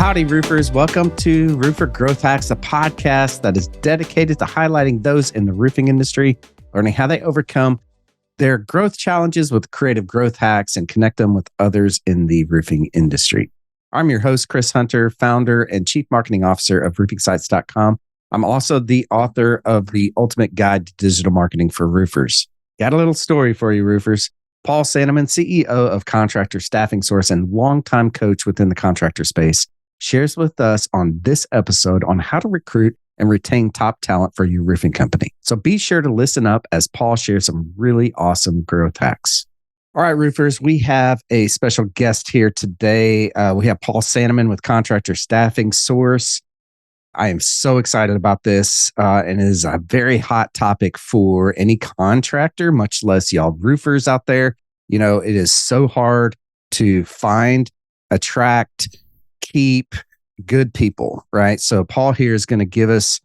Howdy, roofers. Welcome to Roofer Growth Hacks, a podcast that is dedicated to highlighting those in the roofing industry, learning how they overcome their growth challenges with creative growth hacks and connect them with others in the roofing industry. I'm your host, Chris Hunter, founder and chief marketing officer of roofingsites.com. I'm also the author of the Ultimate Guide to Digital Marketing for Roofers. Got a little story for you, roofers. Paul Sanneman, CEO of Contractor Staffing Source and longtime coach within the contractor space, shares with us on this episode on how to recruit and retain top talent for your roofing company. So be sure to listen up as Paul shares some really awesome growth hacks. All right, roofers, we have a special guest here today. We have Paul Sanneman with Contractor Staffing Source. I am so excited about this, and it is a very hot topic for any contractor, much less y'all roofers out there. You know, it is so hard to find, attract, keep good people, right? So Paul here is going to give us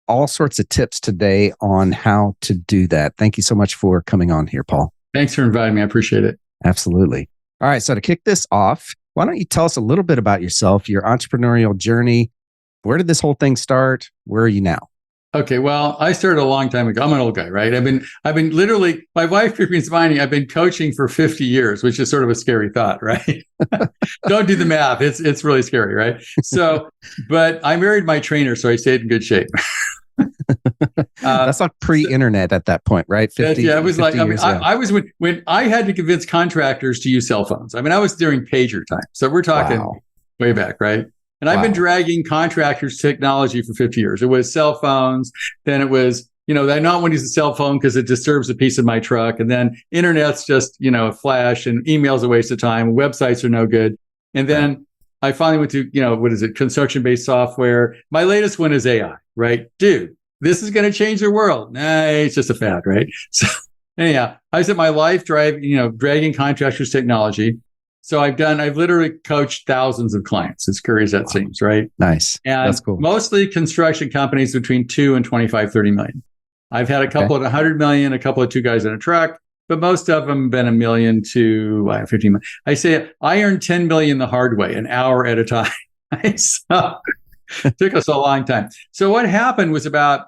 all sorts of tips today on how to do that. Thank you so much for coming on here, Paul. Thanks for inviting me. I appreciate it. Absolutely. All right. So to kick this off, why don't you tell us a little bit about yourself, your entrepreneurial journey? Where did this whole thing start? Where are you now? Okay, well, I started a long time ago. I'm an old guy, right? I've been literally, my wife keeps reminding me, I've been coaching for 50 years, which is sort of a scary thought, right? Don't do the math. It's really scary, right? So, but I married my trainer, so I stayed in good shape. That's like pre-internet at that point, right? 50, yeah, it was like, I was when I had to convince contractors to use cell phones. I mean, I was during pager time. So we're talking way back, right? And I've been dragging contractors' technology for 50 years. It was cell phones. Then it was, I not want to use a cell phone because it disturbs a piece of my truck. And then internet's just, a flash, and email's a waste of time. Websites are no good. And then I finally went to, construction-based software. My latest one is AI, right? Dude, this is going to change the world. Nah, it's just a fad, right? So anyhow, I spent my life dragging contractors' technology. So I've literally coached thousands of clients, as scary as that seems, right? Nice. And that's cool. Mostly construction companies between 2 and 25, 30 million. I've had a couple at 100 million, a couple of 2 guys in a truck, but most of them have been $1 million to 15 million. I say I earned 10 million the hard way, an hour at a time. So it took us a long time. So what happened was about,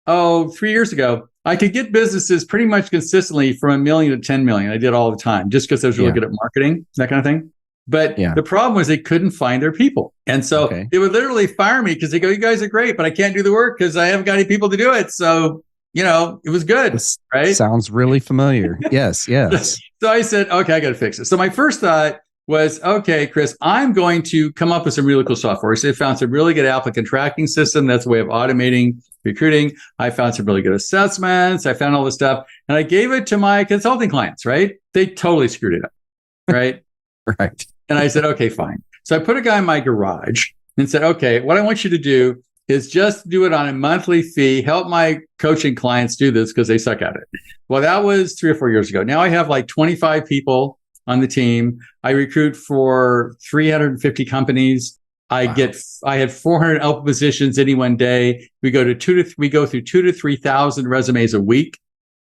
3 years ago, I could get businesses pretty much consistently from $1 million to 10 million. I did all the time just because I was really good at marketing, that kind of thing. But the problem was they couldn't find their people. And so they would literally fire me because they go, you guys are great, but I can't do the work because I haven't got any people to do it. So, it was good, right? Sounds really familiar. Yes. So I said, okay, I got to fix it. So my first thought was, okay, Chris, I'm going to come up with some really cool software. So I found some really good applicant tracking system. That's a way of automating recruiting. I found some really good assessments. I found all this stuff, and I gave it to my consulting clients, right? They totally screwed it up, right? Right. And I said, okay, fine. So I put a guy in my garage and said, okay, what I want you to do is just do it on a monthly fee. Help my coaching clients do this because they suck at it. Well, that was 3 or 4 years ago. Now I have like 25 people on the team. I recruit for 350 companies. I had 400 open positions any one day. We go through 2,000 to 3,000 resumes a week.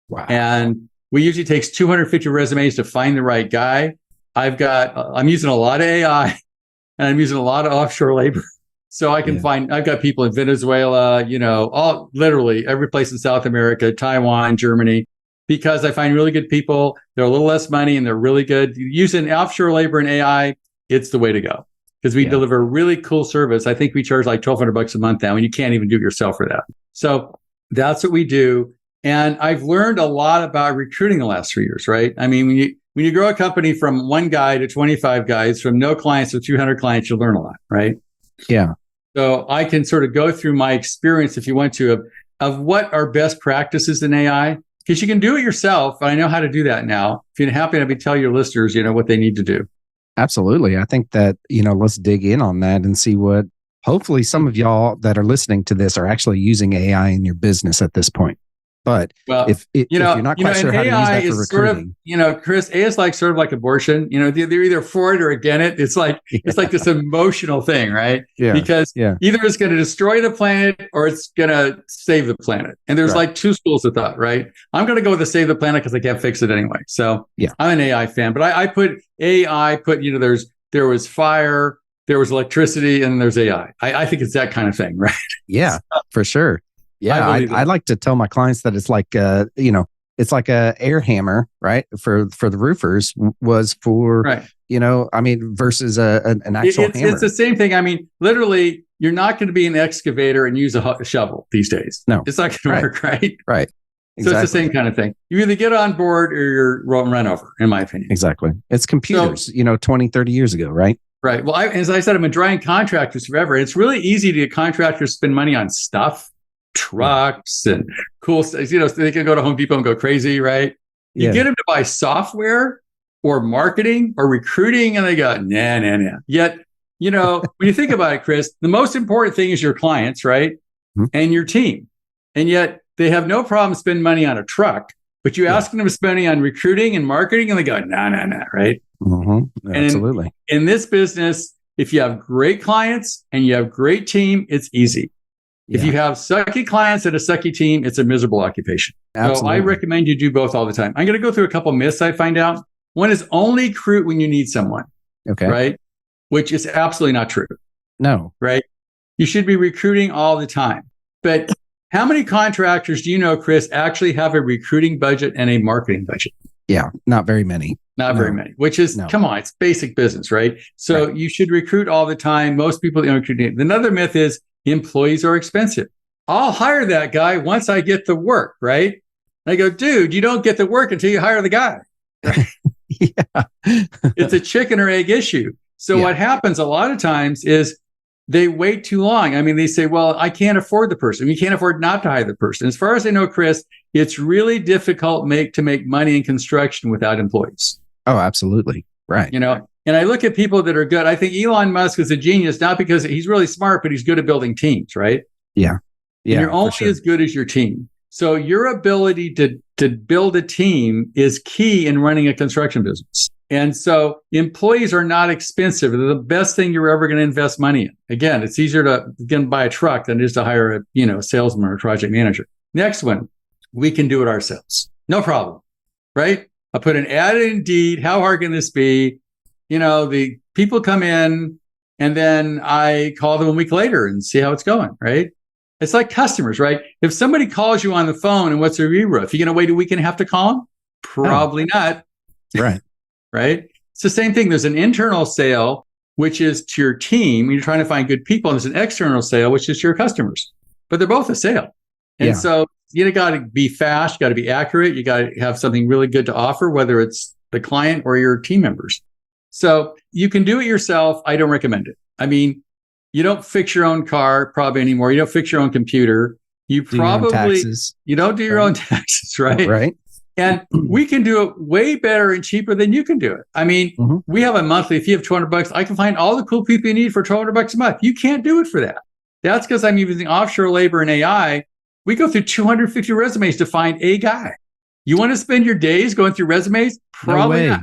Wow. And we usually takes 250 resumes to find the right guy. I'm using a lot of AI, and I'm using a lot of offshore labor. So I can I've got people in Venezuela, literally every place in South America, Taiwan, Germany, because I find really good people. They're a little less money and they're really good. Using offshore labor and AI, it's the way to go. Because we deliver a really cool service. I think we charge like $1,200 a month now, and you can't even do it yourself for that. So that's what we do. And I've learned a lot about recruiting the last 3 years, right? I mean, when you grow a company from 1 guy to 25 guys, from no clients to 200 clients, you learn a lot, right? Yeah. So I can sort of go through my experience, if you want to, of what are best practices in AI, because you can do it yourself. I know how to do that now. If you're happy, let me tell your listeners, what they need to do. Absolutely. I think that, let's dig in on that and see what, hopefully some of y'all that are listening to this are actually using AI in your business at this point. But if you're not quite sure how to use that for recruiting, Chris, AI is sort of like abortion. They're either for it or against it. It's like this emotional thing, right? Yeah. Because either it's going to destroy the planet or it's going to save the planet. And there's like 2 schools of thought, right? I'm going to go with the save the planet because I can't fix it anyway. So I'm an AI fan, but I put AI. There was fire. there was electricity, and there's AI. I think it's that kind of thing, right? Yeah, for sure. Yeah, I like to tell my clients that it's like, it's like a air hammer, right? For the roofers was for, right. Versus an actual hammer. It's the same thing. I mean, literally, you're not going to be an excavator and use a shovel these days. No, it's not going to work, right? Right. Exactly. So it's the same kind of thing. You either get on board or you're run over, in my opinion. Exactly. It's computers, 20, 30 years ago, right? Right. Well, as I said, I've been drawing contractors forever. It's really easy to get contractors to spend money on stuff, trucks and cool stuff. So they can go to Home Depot and go crazy, right? You get them to buy software or marketing or recruiting, and they go, nah. Yet, when you think about it, Chris, the most important thing is your clients, right? Mm-hmm. And your team. And yet they have no problem spending money on a truck, but you ask them to spend money on recruiting and marketing, and they go, nah, right? Mm-hmm. Absolutely. In this business, if you have great clients and you have great team, it's easy. If you have sucky clients and a sucky team, it's a miserable occupation. Absolutely. So I recommend you do both all the time. I'm going to go through a couple myths I find out. One is only recruit when you need someone. Okay. Right? Which is absolutely not true. No. Right? You should be recruiting all the time. But how many contractors do you know, Chris, actually have a recruiting budget and a marketing budget? Yeah, not very many. Not very many, which is, come on, it's basic business, right? So you should recruit all the time. Most people don't recruit. Another myth is employees are expensive. I'll hire that guy once I get the work, right? And I go, dude, you don't get the work until you hire the guy. Right? It's a chicken or egg issue. So what happens a lot of times is they wait too long. I mean, they say, well, I can't afford the person. We can't afford not to hire the person. As far as I know, Chris, it's really difficult to make money in construction without employees. Oh, absolutely. Right. And I look at people that are good. I think Elon Musk is a genius, not because he's really smart, but he's good at building teams, right? Yeah. Yeah. And you're only as good as your team. So your ability to build a team is key in running a construction business. And so employees are not expensive. They're the best thing you're ever going to invest money in. Again, it's easier to buy a truck than it is to hire a salesman or a project manager. Next one, we can do it ourselves. No problem, right? I put an ad in Indeed. How hard can this be? The people come in and then I call them a week later and see how it's going, right? It's like customers, right? If somebody calls you on the phone and what's their re-roof, you're going to wait a week and a half to call them? Probably not. Right. Right? It's the same thing. There's an internal sale, which is to your team. You're trying to find good people. And there's an external sale, which is to your customers. But they're both a sale. And so you got to be fast. You got to be accurate. You got to have something really good to offer, whether it's the client or your team members. So you can do it yourself. I don't recommend it. I mean, you don't fix your own car probably anymore. You don't fix your own computer. You don't do your own taxes, right? Right. And we can do it way better and cheaper than you can do it. I mean, we have a monthly. If you have $200, I can find all the cool people you need for $200 a month. You can't do it for that. That's because I'm using offshore labor and AI. We go through 250 resumes to find a guy. You want to spend your days going through resumes? Probably not.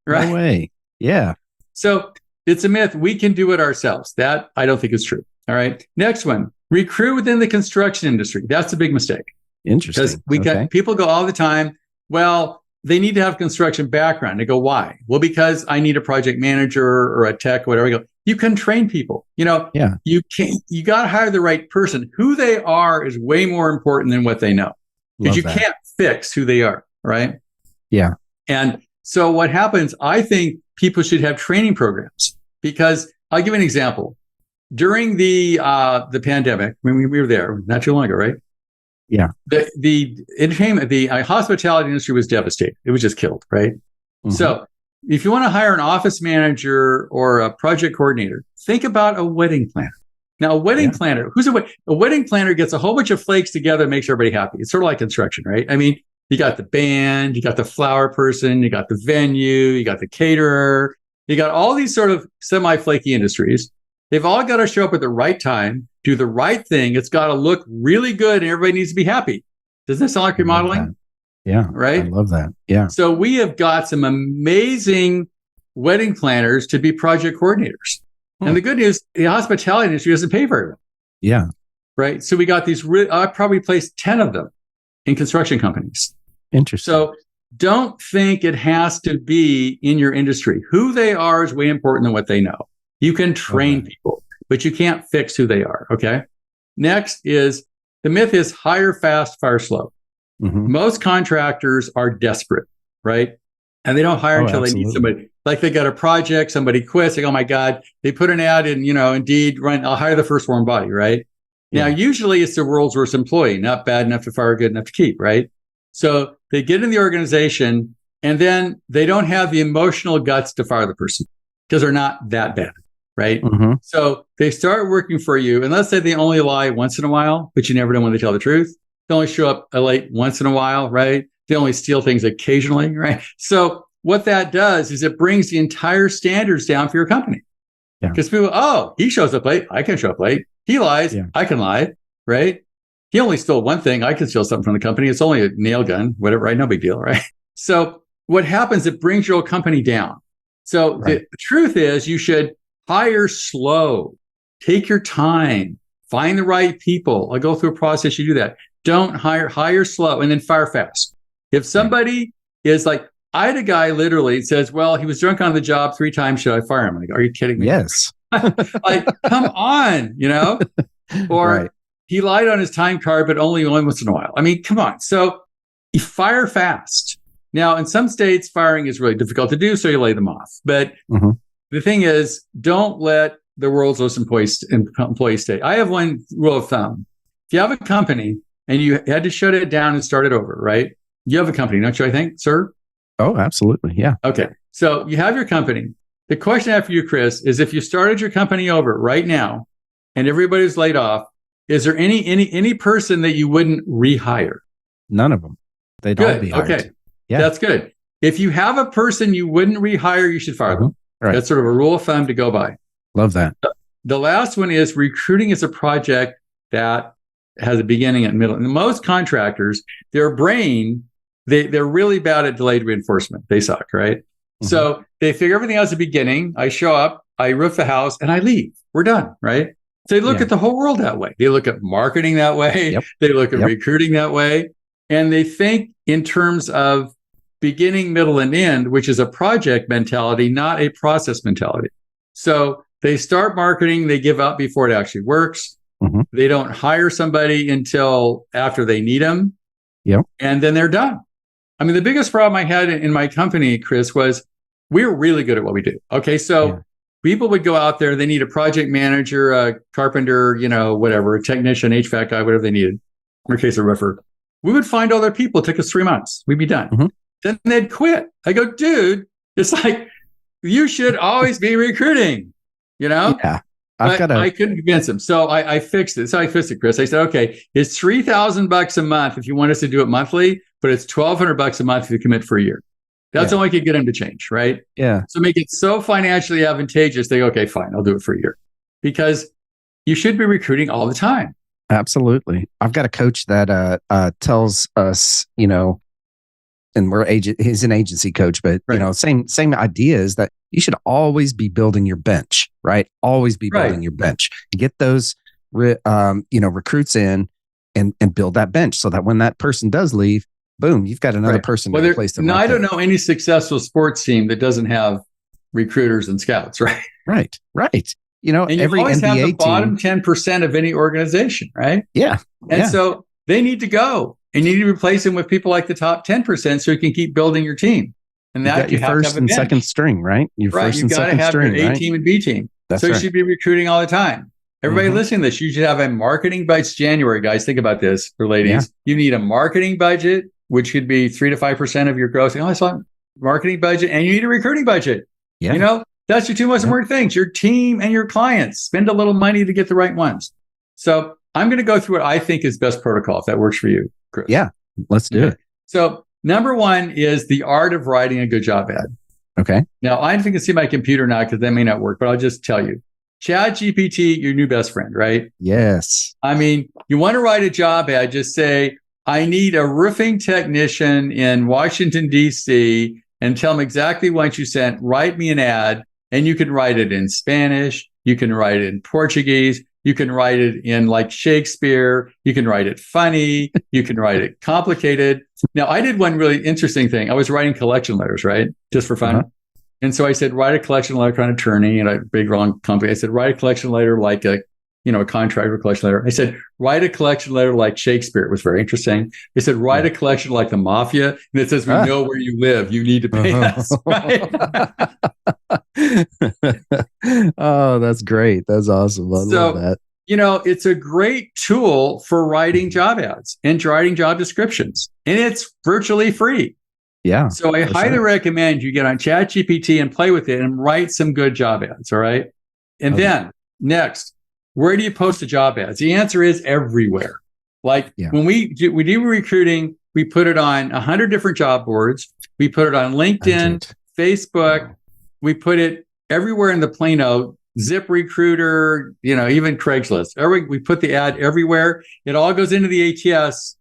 Right? No way. Yeah. So it's a myth. We can do it ourselves. That I don't think is true. All right. Next one, recruit within the construction industry. That's a big mistake. Interesting. Because people go all the time, well, they need to have construction background. They go, why? Well, because I need a project manager or a tech, or whatever. I go, you can train people. You got to hire the right person. Who they are is way more important than what they know, because you can't fix who they are. Right. Yeah. And so what happens, I think people should have training programs, because I'll give you an example. During the pandemic, when we were there not too long ago, right? Yeah. The entertainment, the hospitality industry was devastated. It was just killed, right? Mm-hmm. So if you want to hire an office manager or a project coordinator, think about a wedding planner. Now, a wedding planner, a wedding planner gets a whole bunch of flakes together and makes everybody happy. It's sort of like construction, right? I mean, you got the band, you got the flower person, you got the venue, you got the caterer, you got all these sort of semi-flaky industries. They've all got to show up at the right time, do the right thing. It's got to look really good, and everybody needs to be happy. Doesn't that sound like remodeling? Yeah. Right? I love that. Yeah. So we have got some amazing wedding planners to be project coordinators. And the good news, the hospitality industry doesn't pay very well. Yeah. Right? So we got these, I probably placed 10 of them in construction companies. Interesting. So don't think it has to be in your industry. Who they are is way important than what they know. You can train people, but you can't fix who they are. Okay. Next is the myth is hire fast, fire slow. Most contractors are desperate, right? And they don't hire until they need somebody. Like they got a project, somebody quits. They go, oh my God, they put an ad in, Indeed, run, I'll hire the first warm body, right? Now, usually it's the world's worst employee, not bad enough to fire, good enough to keep, right? So they get in the organization and then they don't have the emotional guts to fire the person because they're not that bad, right? So they start working for you. And let's say they only lie once in a while, but you never know when they tell the truth. They only show up late once in a while, right? They only steal things occasionally, right? So what that does is it brings the entire standards down for your company. Because people, oh, he shows up late. I can show up late. He lies. I can lie, right? He only stole one thing. I can steal something from the company. It's only a nail gun, whatever, right? No big deal, right? So what happens, it brings your company down. So the truth is you should hire slow, take your time, find the right people. I'll go through a process. You do that. Don't hire slow and then fire fast. If somebody is like, I had a guy literally says, well, he was drunk on the job 3 times. Should I fire him? I'm like, are you kidding me? Yes. Like, come on, or he lied on his time card, but only once in a while. I mean, come on. So you fire fast. Now, in some states, firing is really difficult to do, so you lay them off. But the thing is, don't let the world's worst employees stay. I have one rule of thumb. If you have a company and you had to shut it down and start it over, right? You have a company, don't you, I think, sir? Oh, absolutely. Yeah. Okay. So you have your company. The question after you, Chris, is if you started your company over right now and everybody's laid off, is there any person that you wouldn't rehire? None of them. They'd all be hired. Okay. Yeah. That's good. If you have a person you wouldn't rehire, you should fire them. Right. That's sort of a rule of thumb to go by. Love that. The last one is recruiting is a project that has a beginning and middle. And most contractors, their brain, they're really bad at delayed reinforcement. They suck, right? So they figure everything has a beginning. I show up, I roof the house, and I leave. We're done, right? So they look at the whole world that way. They look at marketing that way. They look at recruiting that way. And they think in terms of beginning, middle, and end, which is a project mentality, not a process mentality. So they start marketing, they give up before it actually works. They don't hire somebody until after they need them. And then they're done. I mean, the biggest problem I had in my company, Chris, was we were really good at what we do. Okay, so people would go out there, they need a project manager, a carpenter, whatever, a technician, HVAC guy, whatever they needed. In our case, a roofer. We would find all their people. It took us 3 months. We'd be done. Then they'd quit. I go, dude, it's like, you should always be recruiting, Yeah. I couldn't convince them. So I fixed it. So I fixed it, Chris. I said, okay, it's $3,000 a month if you want us to do it monthly, but it's $1,200 a month if you commit for a year. That's all I could get them to change, right? Yeah. So make it so financially advantageous. They go, okay, fine, I'll do it for a year. Because you should be recruiting all the time. Absolutely. I've got a coach that tells us, and he's an agency coach, but same idea is that you should always be building your bench, right? Always be building your bench. Get those recruits in and build that bench so that when that person does leave, boom, you've got another person to replace them. No, I don't know any successful sports team that doesn't have recruiters and scouts, right? Right. And every always NBA have the bottom 10% of any organization, right? Yeah. And so they need to go. And you need to replace them with people like the top 10% so you can keep building your team. And that you have first and second string, right? You've got to have your A team and B team. So you should be recruiting all the time. Everybody listening to this, you should have a marketing budget. It's January, guys. Think about this for ladies. Yeah. You need a marketing budget, which could be 3 to 5% of your gross. I saw marketing budget, and you need a recruiting budget. Yeah. That's your two most important things, your team and your clients. Spend a little money to get the right ones. So I'm going to go through what I think is best protocol, if that works for you, Chris. Yeah, let's do it. So number one is the art of writing a good job ad. Okay. Now, I can see my computer now because that may not work, but I'll just tell you. ChatGPT, your new best friend, right? Yes. I mean, you want to write a job ad, just say, I need a roofing technician in Washington, D.C., and tell them exactly what you sent. Write me an ad, and you can write it in Spanish. You can write it in Portuguese. You can write it in like Shakespeare. You can write it funny. You can write it complicated. Now, I did one really interesting thing. I was writing collection letters, right? Just for fun. And so I said, write a collection letter to an attorney and a big long company. I said, write a collection letter like a contractor collection letter. I said, write a collection letter like Shakespeare. It was very interesting. They said, write a collection like the mafia. And it says, we know where you live. You need to pay us. Right? Oh, that's great. That's awesome. I love that. It's a great tool for writing job ads and writing job descriptions. And it's virtually free. Yeah. So I highly recommend you get on ChatGPT and play with it and write some good job ads. All right. And then next, where do you post the job ads? The answer is everywhere. Like when we do recruiting, we put it on 100 different job boards. We put it on LinkedIn, Facebook. We put it everywhere in the Plano, ZipRecruiter, even Craigslist. We put the ad everywhere. It all goes into the ATS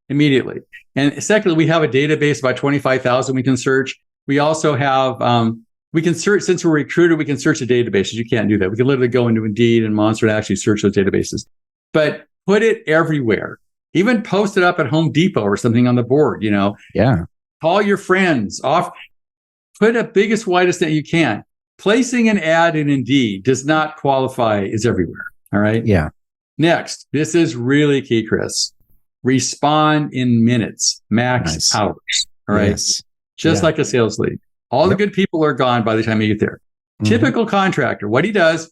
immediately. And secondly, we have a database, about 25,000 we can search. We also have, we can search, since we're a recruiter, we can search the databases. You can't do that. We can literally go into Indeed and Monster and actually search those databases. But put it everywhere. Even post it up at Home Depot or something on the board, Yeah. Call your friends off. Put the biggest, widest that you can. Placing an ad in Indeed does not qualify as everywhere. All right. Yeah. Next, this is really key, Chris. Respond in minutes, max hours. All right. Yes. Just like a sales lead. All the good people are gone by the time you get there. Typical contractor, what she does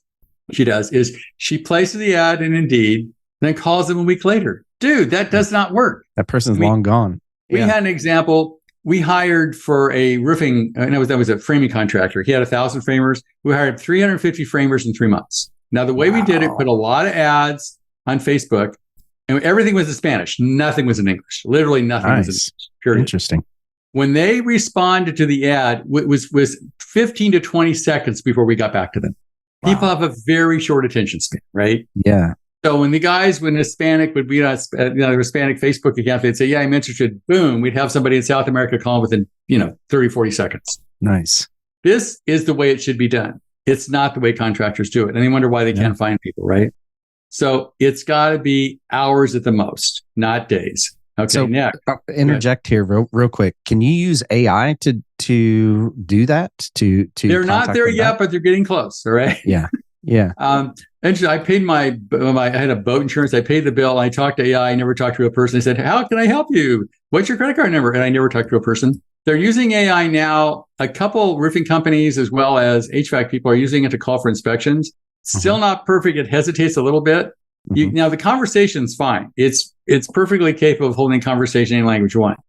is she places the ad in Indeed, then calls them a week later. Dude, that does not work. That person's long gone. We had an example. We hired for a roofing, that was a framing contractor. He had 1,000 framers. We hired 350 framers in 3 months. Now, the way we did it, put a lot of ads on Facebook, and everything was in Spanish. Nothing was in English. Literally nothing was in English. Period. Interesting. When they responded to the ad, it was 15 to 20 seconds before we got back to them. Wow. People have a very short attention span, right? Yeah. So when Hispanic would be on the Hispanic Facebook account, they'd say, yeah, I'm interested. Boom. We'd have somebody in South America call within, 30, 40 seconds. Nice. This is the way it should be done. It's not the way contractors do it. And they wonder why they can't find people, right? So it's got to be hours at the most, not days. Okay, so next. Interject here real quick. Can you use AI to do that? To They're not there yet, but they're getting close. All right. Yeah. Yeah. Actually, I paid I had a boat insurance. I paid the bill. I talked to AI. I never talked to a person. I said, how can I help you? What's your credit card number? And I never talked to a person. They're using AI now. A couple roofing companies as well as HVAC people are using it to call for inspections. Still not perfect. It hesitates a little bit. Now, the conversation's fine. It's perfectly capable of holding conversation in any language you want.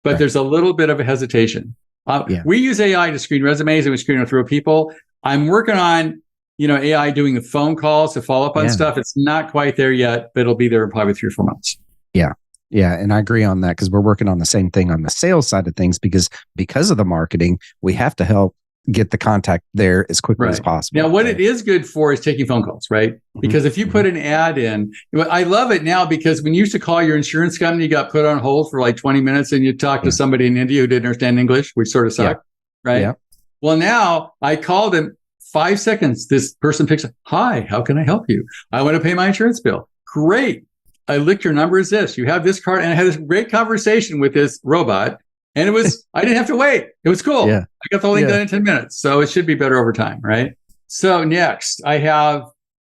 But there's a little bit of a hesitation. We use AI to screen resumes and we screen them through people. I'm working on AI doing the phone calls to follow up on stuff. It's not quite there yet, but it'll be there in probably 3 or 4 months. Yeah. Yeah. And I agree on that because we're working on the same thing on the sales side of things because of the marketing, we have to help get the contact there as quickly as possible. Now, what it is good for is taking phone calls, right? Because if you put an ad in, I love it now because when you used to call your insurance company, you got put on hold for like 20 minutes and you talk to somebody in India who didn't understand English, which sort of sucked, right? Yeah. Well, now I called them 5 seconds. This person picks up, hi, how can I help you? I want to pay my insurance bill. Great. I looked, your number is this. You have this card. And I had this great conversation with this robot. And I didn't have to wait. It was cool. Yeah. I got the whole thing done in 10 minutes. So it should be better over time, right? So next, I have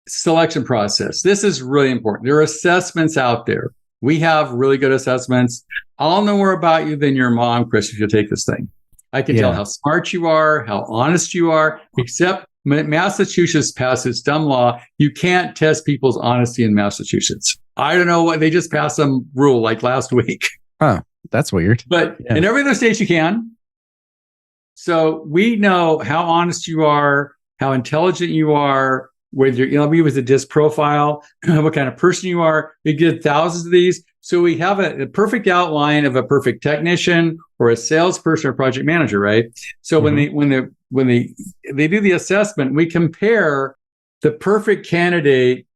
selection process. This is really important. There are assessments out there. We have really good assessments. I'll know more about you than your mom, Chris, if you take this thing. I can tell how smart you are, how honest you are, except Massachusetts passed this dumb law. You can't test people's honesty in Massachusetts. I don't know what, they just passed some rule like last week. Huh. That's weird. But in every other state you can. So we know how honest you are, how intelligent you are, whether we use a DISC profile, what kind of person you are. We get thousands of these. So we have a perfect outline of a perfect technician or a salesperson or project manager, right? So when they do the assessment, we compare the perfect candidate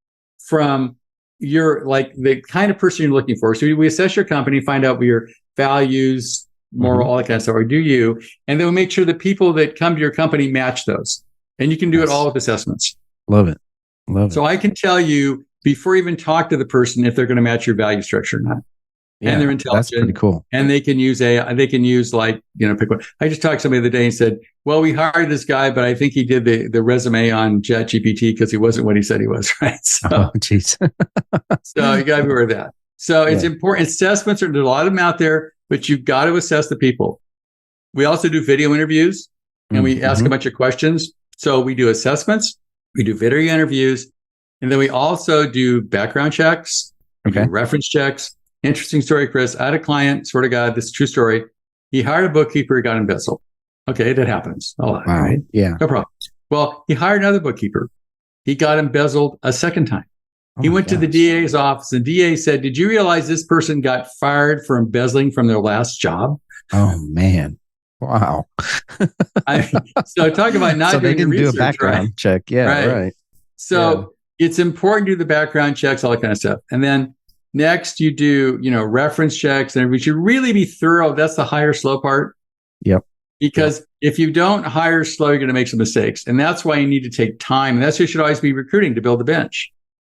from the kind of person you're looking for. So we assess your company, find out what your values, moral, all that kind of stuff, or do you? And then we make sure the people that come to your company match those. And you can do it all with assessments. Love it. So I can tell you before you even talk to the person if they're going to match your value structure or not. and they're intelligent. That's pretty cool. And they can use they can use like, pick one. I just talked to somebody the other day and said, well, we hired this guy, but I think he did the resume on ChatGPT because he wasn't what he said he was, right? So, geez. So you got to be aware of that. So it's important. Assessments there's a lot of them out there, but you've got to assess the people. We also do video interviews and we ask a bunch of questions. So we do assessments, we do video interviews, and then we also do background checks, we do reference checks. Interesting story, Chris. I had a client, swear to God, this is a true story. He hired a bookkeeper, he got embezzled. Okay, that happens a lot, right? Yeah. No problem. Well, he hired another bookkeeper. He got embezzled a second time. He went to the DA's office and DA said, did you realize this person got fired for embezzling from their last job? Oh, man. Wow. So talk about not so doing they didn't research, do a background check. Yeah, right. So it's important to do the background checks, all that kind of stuff. And then next you do, reference checks, and we should really be thorough. That's the hire slow part. Yep. Because if you don't hire slow, you're going to make some mistakes. And that's why you need to take time. And that's why you should always be recruiting to build the bench.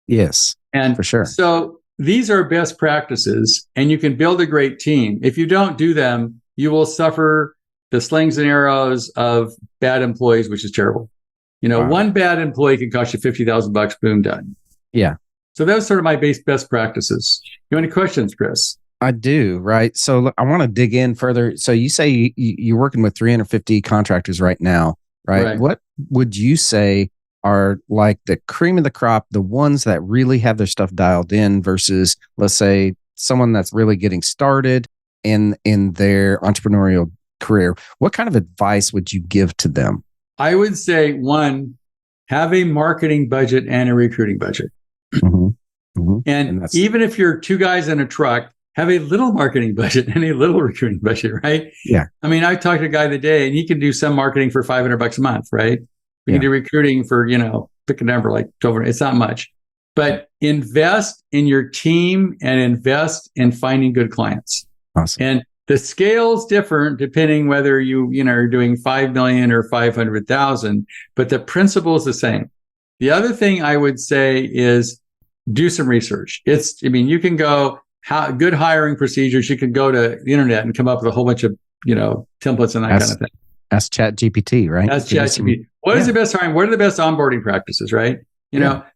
Yes, and for sure. So these are best practices, and you can build a great team. If you don't do them, you will suffer the slings and arrows of bad employees, which is terrible. One bad employee can cost you $50,000. Boom, done. Yeah. So that was sort of my best practices. You have any questions, Chris? I do. Right. So look, I want to dig in further. So you say you're working with 350 contractors right now, right? What would you say are like the cream of the crop, the ones that really have their stuff dialed in versus, let's say, someone that's really getting started in their entrepreneurial career? What kind of advice would you give to them? I would say, one, have a marketing budget and a recruiting budget. And even if you're two guys in a truck, have a little marketing budget and a little recruiting budget, right? Yeah. I mean, I talked to a guy today and he can do some marketing for $500 a month, right? You can do recruiting for, pick a number like 12. It's not much, but invest in your team and invest in finding good clients. Awesome. And the scale's different depending whether are doing 5 million or 500,000, but the principle is the same. The other thing I would say is do some research. You can go good hiring procedures. You can go to the internet and come up with a whole bunch of, templates and that kind of thing. Ask ChatGPT, right? Ask ChatGPT. What is the best hiring? What are the best onboarding practices, right?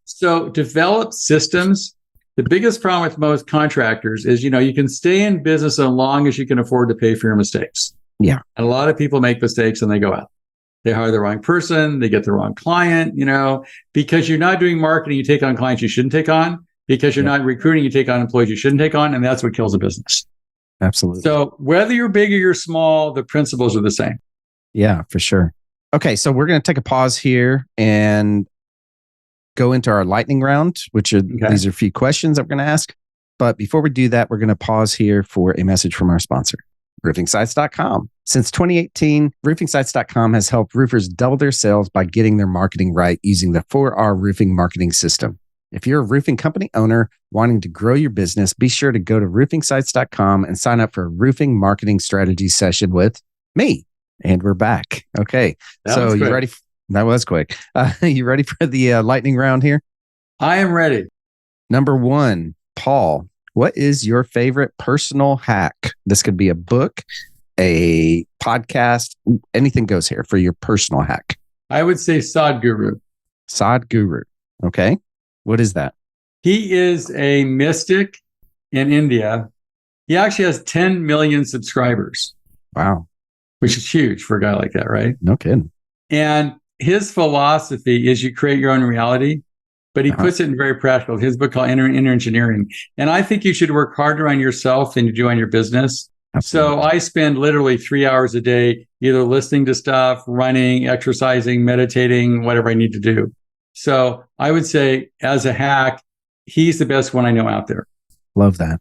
So develop systems. The biggest problem with most contractors is, you can stay in business as long as you can afford to pay for your mistakes. Yeah. And a lot of people make mistakes and they go out. They hire the wrong person. They get the wrong client, because you're not doing marketing. You take on clients you shouldn't take on. Because you're not recruiting, you take on employees you shouldn't take on. And that's what kills a business. Absolutely. So whether you're big or you're small, the principles are the same. Yeah, for sure. Okay, so we're going to take a pause here and go into our lightning round, which are these are a few questions that we're going to ask. But before we do that, we're going to pause here for a message from our sponsor, roofingsites.com. Since 2018, roofingsites.com has helped roofers double their sales by getting their marketing right using the 4R roofing marketing system. If you're a roofing company owner wanting to grow your business, be sure to go to roofingsites.com and sign up for a roofing marketing strategy session with me. And we're back. Okay. So you ready? That was quick. You ready for the lightning round here? I am ready. Number 1, Paul, what is your favorite personal hack? This could be a book, a podcast, anything goes here for your personal hack. I would say Sadhguru. Sadhguru. Okay. What is that? He is a mystic in India. He actually has 10 million subscribers. Wow. Which is huge for a guy like that, right? No kidding. And his philosophy is you create your own reality, but he puts it in very practical. His book called Inner Engineering. And I think you should work harder on yourself than you do on your business. Absolutely. So I spend literally 3 hours a day either listening to stuff, running, exercising, meditating, whatever I need to do. So I would say as a hack, he's the best one I know out there. Love that.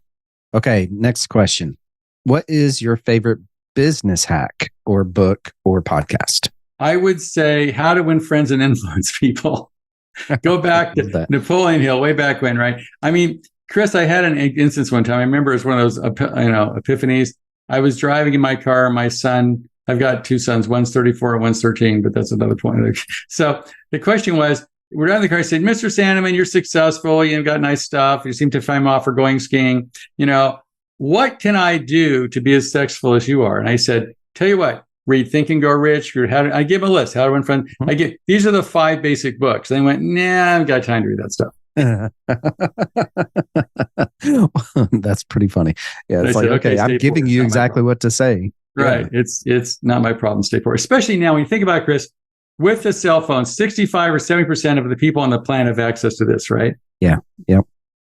Okay, next question. What is your favorite business hack or book or podcast? I would say How to Win Friends and Influence People. Go back to Napoleon Hill, way back when, right? I mean, Chris, I had an instance one time. I remember it was one of those, epiphanies. I was driving in my car. My son, I've got 2 sons, one's 34 and one's 13, but that's another point. So the question was, we're driving the car. I said, Mr. Sanneman, you're successful. You've got nice stuff. You seem to find off for going skiing. what can I do to be as successful as you are? And I said, tell you what, read Think and Grow Rich. I give them a list. How to Win Friends. These are the 5 basic books. And they went, nah, I haven't got time to read that stuff. That's pretty funny. Yeah, it's like, okay, I'm giving you exactly what to say. Right. Yeah. It's not my problem. Stay poor. Especially now when you think about it, Chris, with the cell phone, 65 or 70% of the people on the planet have access to this, right? Yeah. Yep.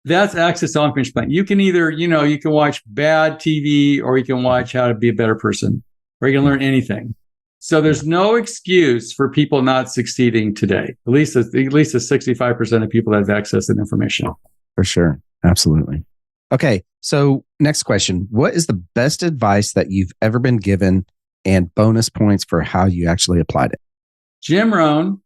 That's access to all information. You can either, you can watch bad TV, or you can watch how to be a better person, or you can learn anything. So there's no excuse for people not succeeding today. At least the 65% of people that have access to information. For sure. Absolutely. Okay. So next question. What is the best advice that you've ever been given, and bonus points for how you actually applied it? Jim Rohn,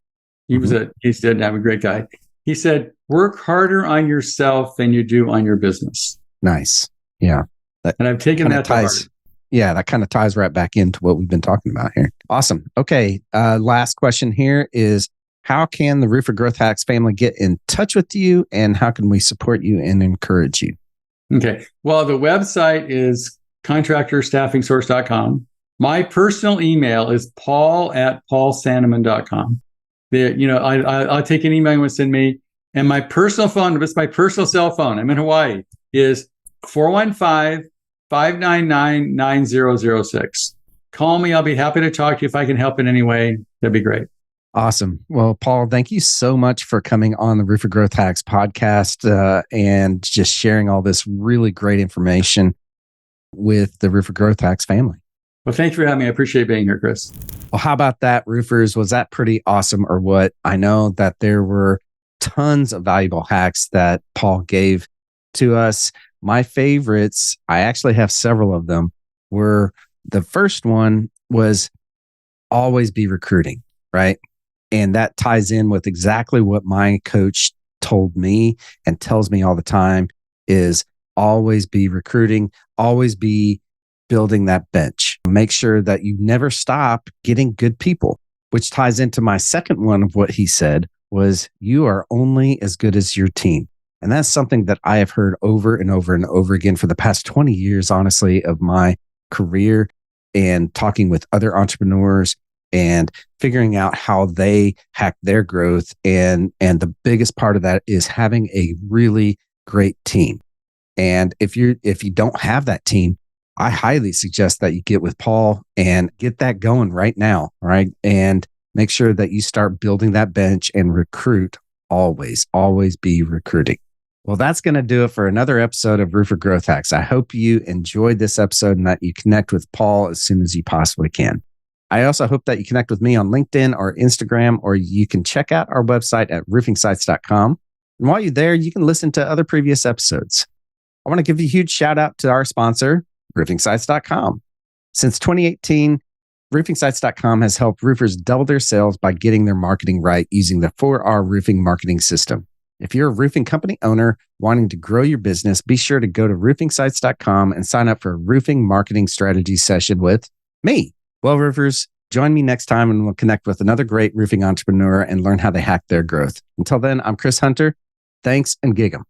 he said, I'm a great guy. He said, work harder on yourself than you do on your business. Nice. Yeah. And I've taken that to heart. Yeah, that kind of ties right back into what we've been talking about here. Awesome. Okay. Last question here is, how can the Roofer Growth Hacks family get in touch with you, and how can we support you and encourage you? Okay. Well, the website is contractorstaffingsource.com. My personal email is paul@paulsanneman.com. I'll take an email you want to send me. And my personal phone number, it's my personal cell phone, I'm in Hawaii, is 415-599-9006. Call me. I'll be happy to talk to you if I can help in any way. That'd be great. Awesome. Well, Paul, thank you so much for coming on the Roofer Growth Hacks podcast and just sharing all this really great information with the Roofer Growth Hacks family. Well, thanks for having me. I appreciate being here, Chris. Well, how about that, roofers? Was that pretty awesome or what? I know that there were tons of valuable hacks that Paul gave to us. My favorites, I actually have several of them, were the first one was always be recruiting, right? And that ties in with exactly what my coach told me and tells me all the time, is always be recruiting, always be building that bench. Make sure that you never stop getting good people, which ties into my second one of what he said was, you are only as good as your team. And that's something that I have heard over and over and over again for the past 20 years, honestly, of my career, and talking with other entrepreneurs and figuring out how they hack their growth. And the biggest part of that is having a really great team. And if you don't have that team, I highly suggest that you get with Paul and get that going right now, right? And make sure that you start building that bench and recruit always be recruiting. Well, that's going to do it for another episode of Roofer Growth Hacks. I hope you enjoyed this episode and that you connect with Paul as soon as you possibly can. I also hope that you connect with me on LinkedIn or Instagram, or you can check out our website at roofingsites.com. And while you're there, you can listen to other previous episodes. I want to give a huge shout out to our sponsor, roofingsites.com. Since 2018, roofingsites.com has helped roofers double their sales by getting their marketing right using the 4R roofing marketing system. If you're a roofing company owner wanting to grow your business, be sure to go to roofingsites.com and sign up for a roofing marketing strategy session with me. Well, roofers, join me next time and we'll connect with another great roofing entrepreneur and learn how they hack their growth. Until then, I'm Chris Hunter. Thanks and gig 'em.